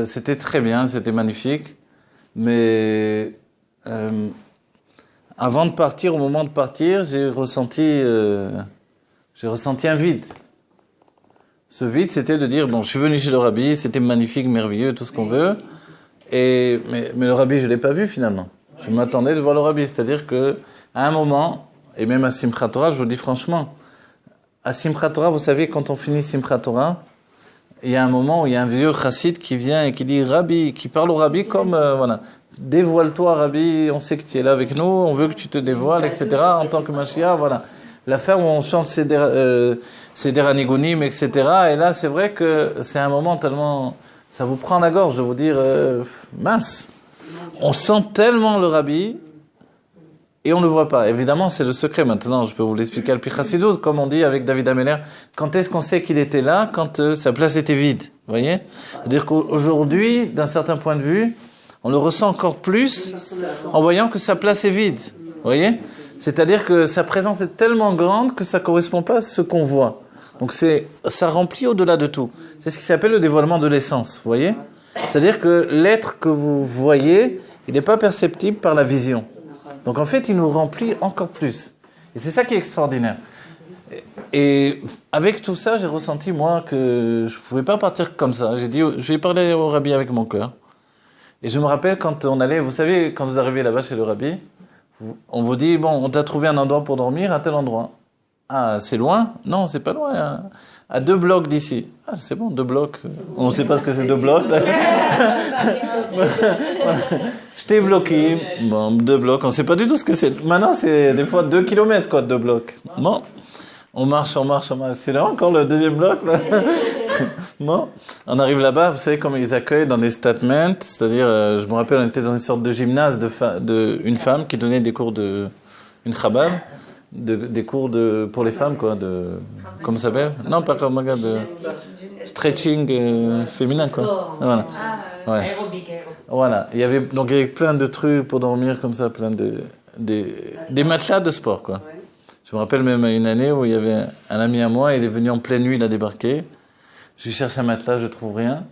C'était très bien, c'était magnifique. Mais avant de partir, au moment de partir, j'ai ressenti un vide. Ce vide, c'était de dire, bon, je suis venu chez le rabbi, c'était magnifique, merveilleux, tout ce qu'on veut. Mais le rabbi, je l'ai pas vu finalement. Je m'attendais de voir le rabbi, c'est-à-dire que à un moment, et même à Simchat Torah, je vous le dis franchement, à Simchat Torah, vous savez, quand on finit Simchat Torah, il y a un moment où il y a un vieux chassid qui vient et qui dit Rabbi, qui parle au rabbi comme, voilà, dévoile-toi Rabbi, on sait que tu es là avec nous, on veut que tu te dévoiles, etc., en tant que Mashiach, voilà. La fin où on chante Seder Anigunim, etc., et là, c'est vrai que c'est un moment tellement, ça vous prend la gorge de vous dire, mince. On sent tellement le rabbi et on ne le voit pas. Évidemment, c'est le secret. Maintenant, je peux vous l'expliquer à Chassidut, comme on dit avec David Ameller. Quand est-ce qu'on sait qu'il était là? Quand sa place était vide. Vous voyez? C'est-à-dire qu'aujourd'hui, d'un certain point de vue, on le ressent encore plus en voyant que sa place est vide. Vous voyez? C'est-à-dire que sa présence est tellement grande que ça ne correspond pas à ce qu'on voit. Donc ça remplit au-delà de tout. C'est ce qui s'appelle le dévoilement de l'essence. Vous voyez? C'est-à-dire que l'être que vous voyez, il n'est pas perceptible par la vision. Donc en fait, il nous remplit encore plus. Et c'est ça qui est extraordinaire. Et avec tout ça, j'ai ressenti, moi, que je ne pouvais pas partir comme ça. J'ai dit, je vais parler au rabbi avec mon cœur. Et je me rappelle quand on allait, vous savez, quand vous arrivez là-bas chez le rabbi, on vous dit, bon, on t'a trouvé un endroit pour dormir à tel endroit. Ah, c'est loin? Non, c'est pas loin. Hein. À 2 blocs d'ici. Ah, c'est bon, 2 blocs. On ne sait pas ce que c'est 2 blocs. Je t'ai bloqué. Bon, 2 blocs. On ne sait pas du tout ce que c'est. Maintenant, c'est des fois 2 kilomètres, quoi, 2 blocs. Bon. On marche. C'est là encore le 2e bloc, là. Bon. On arrive là-bas. Vous savez comment ils accueillent dans des statements. C'est-à-dire, je me rappelle, on était dans une sorte de gymnase une femme qui donnait des cours une chabad. Des cours pour les femmes, quoi, comment ça s'appelle? Non, pas comme de stretching féminin, quoi. Voilà. Ouais. Aérobic. Voilà. Il y avait plein de trucs pour dormir comme ça, plein des matelas de sport, quoi. Je me rappelle même une année où il y avait un ami à moi, il est venu en pleine nuit, il a débarqué. Je lui cherche un matelas, je trouve rien.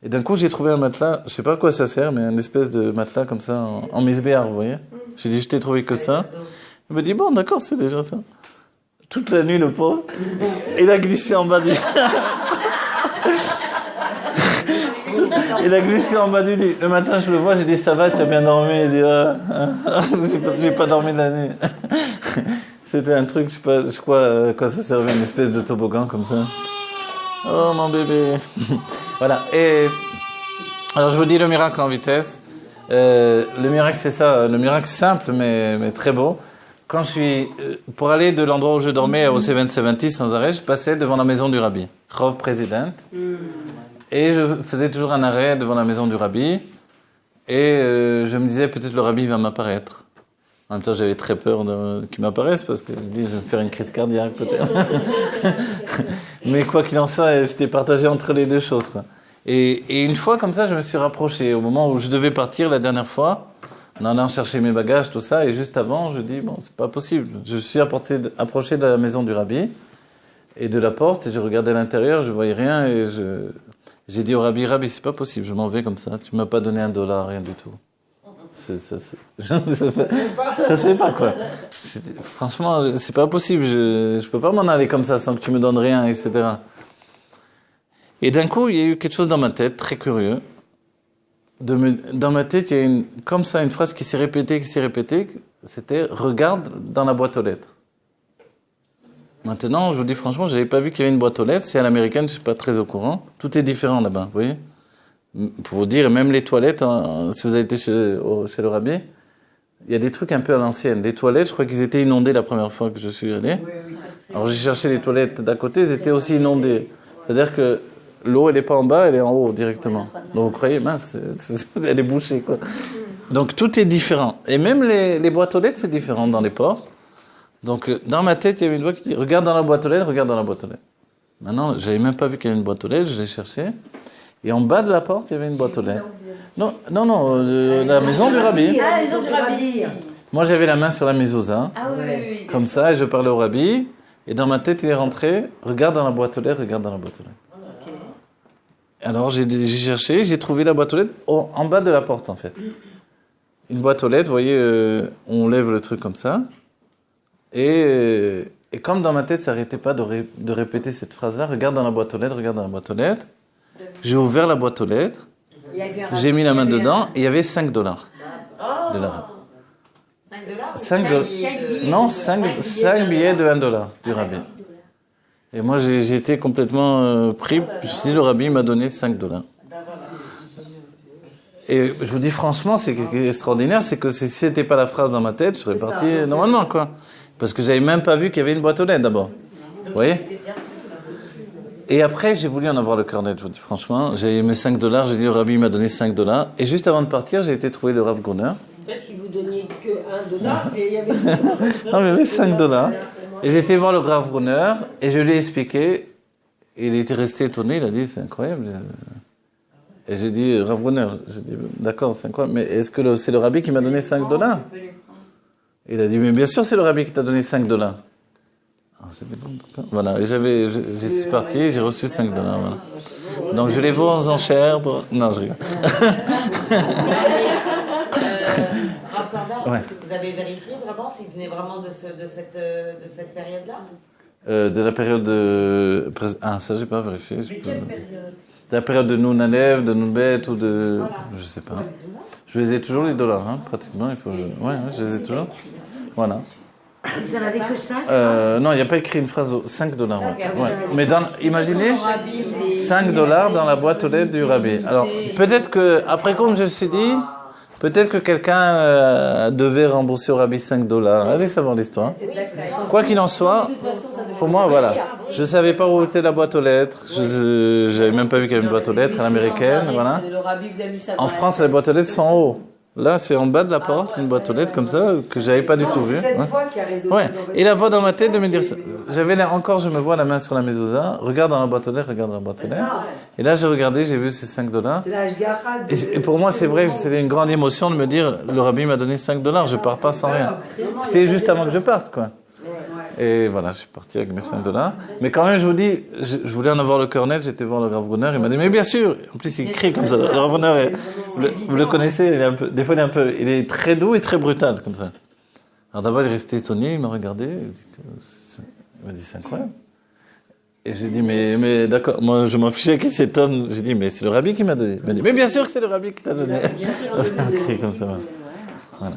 Et d'un coup, j'ai trouvé un matelas, je sais pas à quoi ça sert, mais une espèce de matelas comme ça, en misbéar, vous voyez. J'ai dit, je t'ai trouvé que ça. Il me dit, bon, d'accord, c'est déjà ça. Toute la nuit, le pauvre, il a glissé en bas du... il a glissé en bas du lit. Le matin, je le vois, j'ai dit, ça va, tu as bien dormi? Il dit, j'ai pas dormi la nuit. C'était un truc, je crois, à quoi ça servait, une espèce de toboggan comme ça. Oh, mon bébé. Voilà. Et alors, je vous dis le miracle en vitesse. Le miracle, c'est ça, le miracle simple, mais très beau. quand je suis, pour aller de l'endroit où je dormais au 770 sans arrêt, je passais devant la maison du Rabbi, Rov President, et je faisais toujours un arrêt devant la maison du Rabbi, et je me disais peut-être le Rabbi va m'apparaître. En même temps, j'avais très peur qu'il m'apparaisse parce que je me dis, je vais me faire une crise cardiaque peut-être. Mais quoi qu'il en soit, j'étais partagé entre les deux choses, quoi. Et une fois comme ça, je me suis rapproché au moment où je devais partir la dernière fois, en allant chercher mes bagages, tout ça, et juste avant, je dis bon, c'est pas possible. Je suis approché de la maison du Rabbi et de la porte, et je regardais à l'intérieur, je voyais rien, et j'ai dit au Rabbi, c'est pas possible, je m'en vais comme ça. Tu m'as pas donné $1, rien du tout. Ça se fait pas, quoi. Franchement, c'est pas possible. Je peux pas m'en aller comme ça sans que tu me donnes rien, etc. Et d'un coup, il y a eu quelque chose dans ma tête, très curieux. Dans ma tête, il y a comme ça une phrase qui s'est répétée. C'était « Regarde dans la boîte aux lettres ». Maintenant, je vous dis franchement, je n'avais pas vu qu'il y avait une boîte aux lettres. C'est à l'américaine, je ne suis pas très au courant. Tout est différent là-bas, vous voyez. Pour vous dire, même les toilettes, hein, si vous avez été chez le Rabbi, il y a des trucs un peu à l'ancienne. Les toilettes, je crois qu'ils étaient inondés la première fois que je suis allé. Alors j'ai cherché les toilettes d'à côté, ils étaient aussi inondés. C'est-à-dire que l'eau, elle n'est pas en bas, elle est en haut directement. Donc vous croyez, mince, elle est bouchée, quoi. Donc tout est différent. Et même les boîtes aux lettres, c'est différent dans les portes. Donc dans ma tête, il y avait une voix qui dit « Regarde dans la boîte aux lettres, regarde dans la boîte aux lettres ». Maintenant, je n'avais même pas vu qu'il y avait une boîte aux lettres, je l'ai cherchée. Et en bas de la porte, il y avait une boîte aux lettres. Non, la maison du Rabbi. Ah, la maison du Rabbi. Moi, j'avais la main sur la mezouza. Ah oui. Comme ça, et je parlais au Rabbi. Et dans ma tête, il est rentré. Regarde dans la boîte aux lettres, regarde dans la boîte aux lettres. Okay. Alors, j'ai cherché, j'ai trouvé la boîte aux lettres en bas de la porte, en fait. Une boîte aux lettres, vous voyez, on lève le truc comme ça. Et comme dans ma tête, ça n'arrêtait pas de répéter cette phrase-là, regarde dans la boîte aux lettres, regarde dans la boîte aux lettres. J'ai ouvert la boîte aux lettres, j'ai mis la main dedans, et il y avait $5. $5 Non, 5 billets de $1 du Rabbi. Et moi, j'ai été complètement pris. Je me suis dit, le Rabbi m'a donné $5. Et je vous dis franchement, ce qui est extraordinaire, c'est que si c'était pas la phrase dans ma tête, je serais parti normalement, quoi. Parce que j'avais même pas vu qu'il y avait une boîte aux lettres d'abord. Vous voyez ? Et après, j'ai voulu en avoir le cœur net, je vous dis franchement. J'ai mis $5, j'ai dit, le Rabbi m'a donné $5. Et juste avant de partir, j'ai été trouver le Rav Gruner. Peut-être qu'il vous donnait que $1 et il y avait... Non, mais il y avait $5. Et j'ai été voir le Rav Gruner et je lui ai expliqué. Et il était resté étonné, il a dit, c'est incroyable. Et j'ai dit, Rav Gruner, j'ai dit, d'accord, c'est incroyable, mais est-ce que c'est le Rabbi qui m'a donné $5 ? Il a dit, mais bien sûr, c'est le Rabbi qui t'a donné $5. Voilà, et j'y suis parti, j'ai reçu $5. Voilà. Donc je les vends aux enchères. Non, je rigole. Rav Korda, Ouais. vous avez vérifié vraiment s'il venait vraiment de cette période-là ? De la période de... Ah, ça, j'ai pas vérifié. Mais quelle période ? De la période de Noun Alev, de Noun Bet ou de... Je sais pas. Je les ai toujours les dollars, hein, pratiquement. Ouais, je les ai toujours. Voilà. Vous en avez que 5 Non, il n'y a pas écrit une phrase $5. Ouais. Mais imaginez $5 dans la boîte aux lettres du Rabbi. Alors, peut-être que, après comme je me suis dit, peut-être que quelqu'un devait rembourser au Rabbi $5. Allez savoir l'histoire. Quoi qu'il en soit, pour moi, voilà. Je ne savais pas où était la boîte aux lettres. Je n'avais même pas vu qu'il y avait une boîte aux lettres à l'américaine. Voilà. En France, les boîtes aux lettres sont en haut. Là, c'est en bas de la porte, une boîte aux lettres comme ça, que j'avais pas du tout vu. C'est cette voix qui a résonné Ouais. dans votre Et la voix dans ma tête de me dire ça. Je me vois la main sur la mezouza, regarde dans la boîte aux lettres, regarde dans la boîte aux lettres. Et là, j'ai regardé, j'ai vu ces $5. C'est la Hashgacha de... Et pour moi, c'est vrai que c'était une grande émotion de me dire, le Rabbi m'a donné $5, je pars pas sans rien. C'était juste avant que je parte, quoi. Et voilà, je suis parti avec mes $5. Mais quand même, je vous dis, je voulais en avoir le cœur net, j'étais voir le Rav Gruner, il m'a dit, mais bien sûr. En plus, il crie comme ça. Le Rav Gruner, vous le connaissez, des fois, il est très doux et très brutal, comme ça. Alors d'abord, il est resté étonné, il m'a regardé, il m'a dit, c'est incroyable. Et j'ai dit, mais d'accord, moi, je m'en fichais qu'il s'étonne. J'ai dit, mais c'est le Rabbi qui m'a donné. Il m'a dit, mais bien sûr que c'est le Rabbi qui t'a donné. Il crie comme ça. Voilà.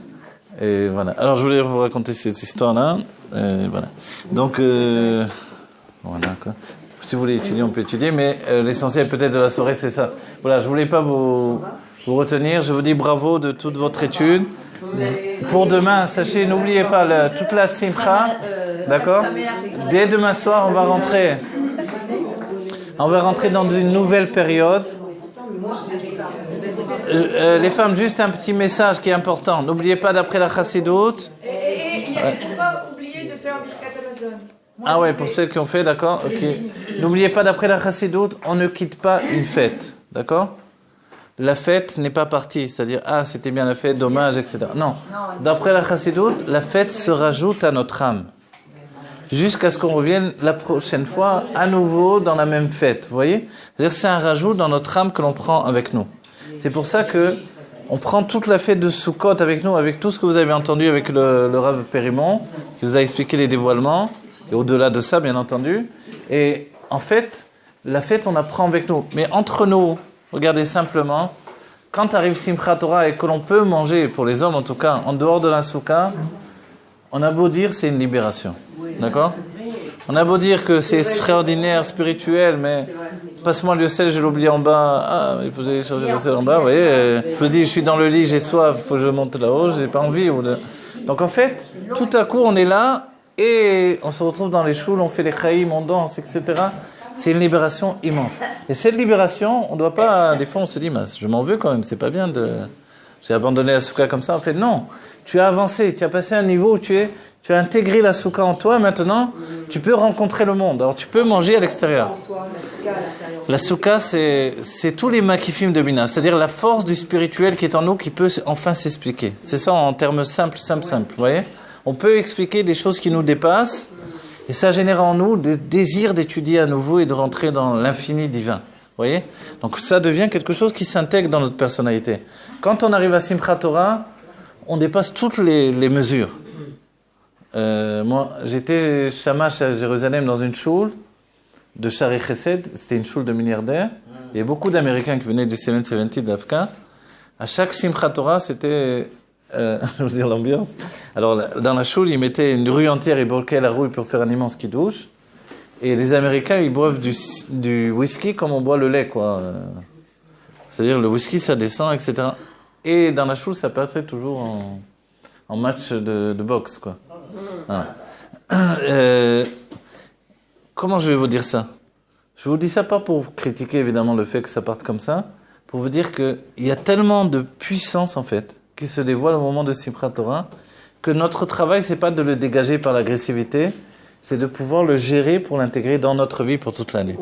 Et voilà. Alors, je voulais vous raconter cette histoire-là. Voilà. Donc, voilà, quoi. Si vous voulez étudier, on peut étudier, mais l'essentiel peut-être de la soirée, c'est ça. Voilà, je voulais pas vous vous retenir. Je vous dis bravo de toute votre étude. Pour demain, sachez, n'oubliez pas toute la simcha, d'accord? Dès demain soir, on va rentrer dans une nouvelle période. Les femmes, juste un petit message qui est important. N'oubliez pas d'après la chassidoute. Et il ne faut pas oublier de faire Birkat Hamazon. Ah ouais, pour celles qui ont fait, d'accord, ok. N'oubliez pas d'après la chassidoute, on ne quitte pas une fête, d'accord? La fête n'est pas partie, c'est-à-dire, ah, c'était bien la fête, dommage, etc. Non. D'après la chassidoute, la fête se rajoute à notre âme. Jusqu'à ce qu'on revienne la prochaine fois à nouveau dans la même fête, vous voyez? C'est-à-dire c'est un rajout dans notre âme que l'on prend avec nous. C'est pour ça que on prend toute la fête de Sukkot avec nous, avec tout ce que vous avez entendu avec le Rav Périmon, qui vous a expliqué les dévoilements, et au-delà de ça, bien entendu. Et en fait, la fête, on la prend avec nous. Mais entre nous, regardez simplement, quand arrive Simchat Torah et que l'on peut manger, pour les hommes en tout cas, en dehors de la soukha, on a beau dire c'est une libération. D'accord? On a beau dire que c'est extraordinaire, spirituel, mais passe-moi le sel, je l'ai oublié en bas. Ah, il faut aller chercher le sel en bas. Vous voyez, je me dis, je suis dans le lit, j'ai soif, il faut que je monte là-haut, j'ai pas envie. Donc en fait, tout à coup, on est là et on se retrouve dans les choules, on fait les chaïm, on danse, etc. C'est une libération immense. Et cette libération, on ne doit pas. Des fois, on se dit, je m'en veux quand même, c'est pas bien de. J'ai abandonné la soukha comme ça. En fait, non. Tu as avancé, tu as passé un niveau où tu as intégré la soukha en toi. Maintenant, tu peux rencontrer le monde. Alors, tu peux manger à l'extérieur. La soukha, c'est tous les makifim de Bina. C'est-à-dire la force du spirituel qui est en nous qui peut enfin s'expliquer. C'est ça en termes simples. Vous voyez? On peut expliquer des choses qui nous dépassent. Et ça génère en nous des désirs d'étudier à nouveau et de rentrer dans l'infini divin. Vous voyez? Donc ça devient quelque chose qui s'intègre dans notre personnalité. Quand on arrive à Simchat Torah, on dépasse toutes les mesures. Moi, j'étais shamash à Jérusalem dans une choule de Shari Chesed. C'était une choule de milliardaires. Il y avait beaucoup d'Américains qui venaient du 770 d'Afka. À chaque Simchat Torah, c'était... je veux dire l'ambiance. Alors, dans la choule, ils mettaient une rue entière, ils bloquaient la rue pour faire un immense kidouche. Et les Américains, ils boivent du whisky comme on boit le lait, quoi. C'est-à-dire, le whisky, ça descend, etc. Et dans la choule, ça passerait toujours en match de boxe, quoi. Voilà. Comment je vais vous dire ça? Je vous dis ça pas pour critiquer, évidemment, le fait que ça parte comme ça, pour vous dire qu'il y a tellement de puissance, en fait, qui se dévoile au moment de Simchat Torah, que notre travail, c'est pas de le dégager par l'agressivité, c'est de pouvoir le gérer pour l'intégrer dans notre vie pour toute l'année.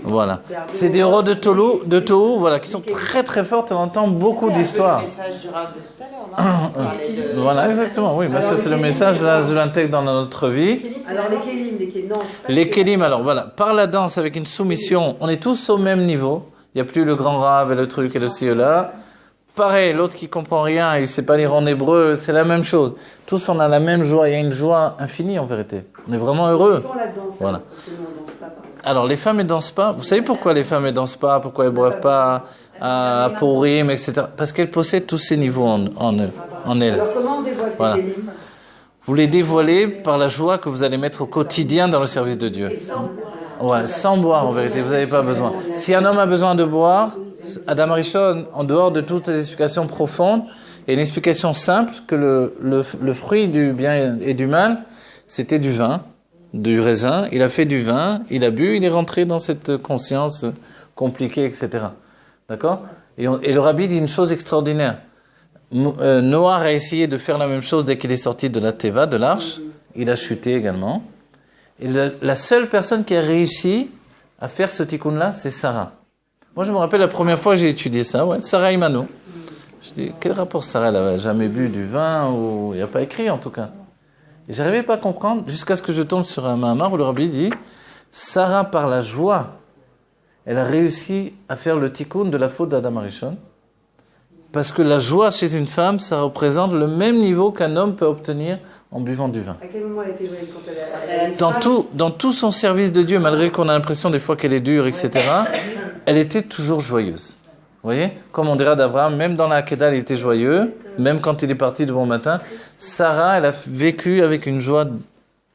Voilà. C'est des rois de Tohu, voilà, qui sont très très fortes. On entend beaucoup d'histoires. Le message du Rav de tout à l'heure, non? Voilà, exactement. Oui, parce que c'est le message, là, je l'intègre dans notre vie. Alors les kélim, non. Les kélim, alors voilà, par la danse avec une soumission, on est tous au même niveau. Il n'y a plus le grand Rav et le truc et le ci et là. Pareil, l'autre qui comprend rien, il ne sait pas lire en hébreu, c'est la même chose. Tous, on a la même joie. Il y a une joie infinie, en vérité. On est vraiment heureux. Voilà. Alors, les femmes, elles dansent pas. Vous savez pourquoi les femmes, elles dansent pas? Pourquoi elles boivent pas à Purim, etc. Parce qu'elles possèdent tous ces niveaux en elles. Alors, comment on dévoile ces kélim? Vous les dévoilez par la joie que vous allez mettre au quotidien dans le service de Dieu. Ouais, sans boire, en vérité. Vous n'avez pas besoin. Si un homme a besoin de boire, Adam Rishon, en dehors de toutes les explications profondes, et une explication simple que le fruit du bien et du mal, c'était du vin, du raisin. Il a fait du vin, il a bu, il est rentré dans cette conscience compliquée, etc. D'accord? Et le rabbi dit une chose extraordinaire. Noah a essayé de faire la même chose dès qu'il est sorti de la Teva, de l'arche. Il a chuté également. Et la seule personne qui a réussi à faire ce tikkun-là, c'est Sarah. Moi, je me rappelle la première fois que j'ai étudié ça, Sarah Imano. Je dis, quel rapport Sarah? Elle n'avait jamais bu du vin, ou il n'y a pas écrit en tout cas. Et je n'arrivais pas à comprendre, jusqu'à ce que je tombe sur un mahamar où le rabbi dit, Sarah, par la joie, elle a réussi à faire le tikkun de la faute d'Adam Arishon. Parce que la joie chez une femme, ça représente le même niveau qu'un homme peut obtenir en buvant du vin. À quel moment elle était joyeuse quand elle dans tout son service de Dieu, malgré qu'on a l'impression des fois qu'elle est dure, etc., elle était toujours joyeuse. Vous voyez? Comme on dira d'Abraham, même dans la Hakedah, il était joyeux, même quand il est parti de bon matin. Sarah, elle a vécu avec une joie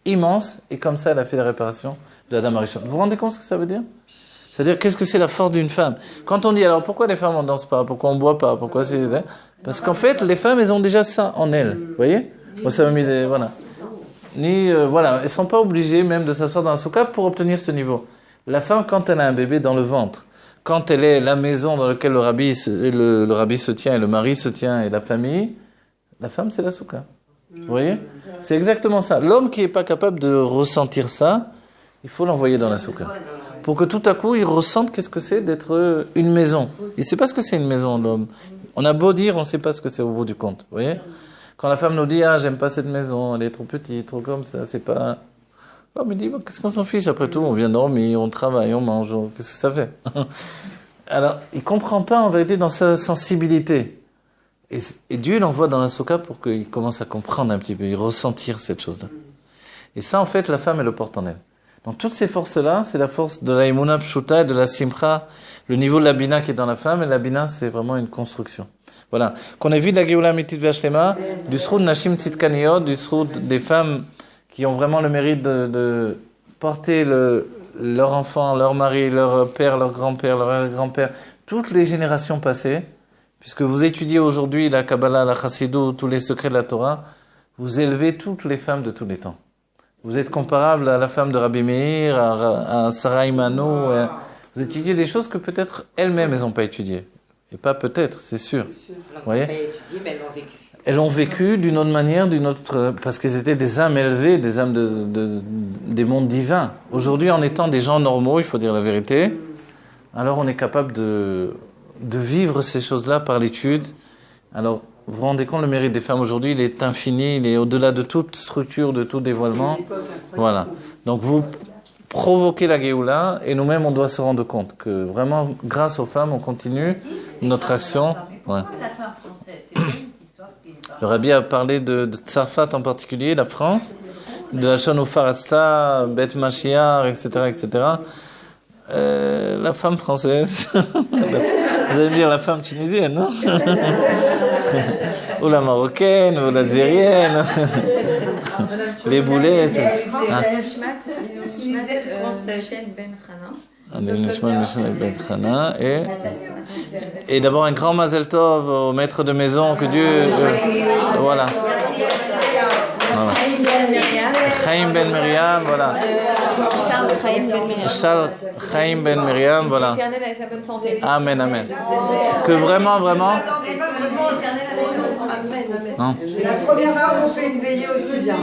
immense, et comme ça, elle a fait la réparation d'Adam Arishon. Vous vous rendez compte ce que ça veut dire? C'est-à-dire, qu'est-ce que c'est la force d'une femme? Quand on dit, alors pourquoi les femmes on danse pas? Pourquoi on boit pas? Pourquoi c'est... Parce qu'en fait, les femmes, elles ont déjà ça en elles. Vous voyez? Moi, ça m'a mis des... Voilà. Voilà. Elles sont pas obligées même de s'asseoir dans un soukha pour obtenir ce niveau. La femme, quand elle a un bébé dans le ventre, quand elle est la maison dans laquelle le rabbi se tient et le mari se tient et la famille, la femme, c'est la soukha. Vous voyez? C'est exactement ça. L'homme qui est pas capable de ressentir ça, il faut l'envoyer dans la soukha. Pour que tout à coup, il ressente qu'est-ce que c'est d'être une maison. Il sait pas ce que c'est une maison, l'homme. On a beau dire, on sait pas ce que c'est au bout du compte. Vous voyez? Quand la femme nous dit, ah, j'aime pas cette maison, elle est trop petite, trop comme ça, c'est pas... L'homme, il dit, qu'est-ce qu'on s'en fiche? Après tout, on vient dormir, on travaille, on mange, qu'est-ce que ça fait? Alors, il comprend pas, en vérité, dans sa sensibilité. Et Dieu l'envoie dans la soukha pour qu'il commence à comprendre un petit peu, il ressentir cette chose-là. Et ça, en fait, la femme, elle le porte en elle. Donc toutes ces forces-là, c'est la force de la Emunah Pshuta et de la Simcha, le niveau de la Bina qui est dans la femme, et la Bina, c'est vraiment une construction. Voilà. Qu'on ait vu de la Géoula Mitit V'Ashlema, du Sroud Nashim Tzidkaniyot, du Sroud des femmes qui ont vraiment le mérite de porter leur enfant, leur mari, leur père, leur grand-père, leur grand-père, toutes les générations passées, puisque vous étudiez aujourd'hui la Kabbalah, la Chassidut, tous les secrets de la Torah, vous élevez toutes les femmes de tous les temps. Vous êtes comparable à la femme de Rabbi Meir, à Sarah Imano. Vous étudiez des choses que peut-être elles-mêmes, elles n'ont pas étudiées. Et pas peut-être, c'est sûr. Vous voyez ? Elles n'ont pas étudié, mais elles l'ont vécu. Elles l'ont vécu d'une autre manière, parce qu'elles étaient des âmes élevées, des âmes des mondes divins. Aujourd'hui, en étant des gens normaux, il faut dire la vérité, alors on est capable de vivre ces choses-là par l'étude. Alors, vous vous rendez compte, le mérite des femmes aujourd'hui, il est infini, il est au-delà de toute structure, de tout dévoilement. Voilà. Donc vous provoquez la Géoula, et nous-mêmes, on doit se rendre compte que vraiment, grâce aux femmes, on continue notre action. Ouais. Le Rabbi a parlé de Tzarfat en particulier, la France, de la Shon Ufarasta, Bet Mashiach, etc., etc. La femme française, vous allez dire la femme tunisienne, non? Ou la marocaine, ou l'algérienne, les boulettes. Michel Ben Chana. Et d'abord un grand Mazel Tov au maître de maison, que Dieu... voilà. Chaim Ben Miriam, voilà. Charles Chaim Ben Miriam, voilà. Amen, amen. Que vraiment, vraiment... Non. C'est la première fois qu'on fait une veillée aussi bien.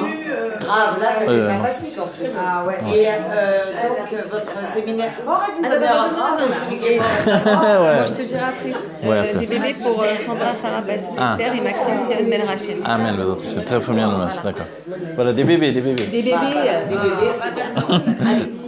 Ah, là, c'était sympathique en plus. Ah ouais. Et donc, votre séminaire... Je te dirai après. Des bébés pour Sandra, Sarah, Esther et Maxime, Sion, Ben Rachel. Amen, c'est très bien, d'accord. Voilà, des bébés. Des bébés, c'est bien. Allez.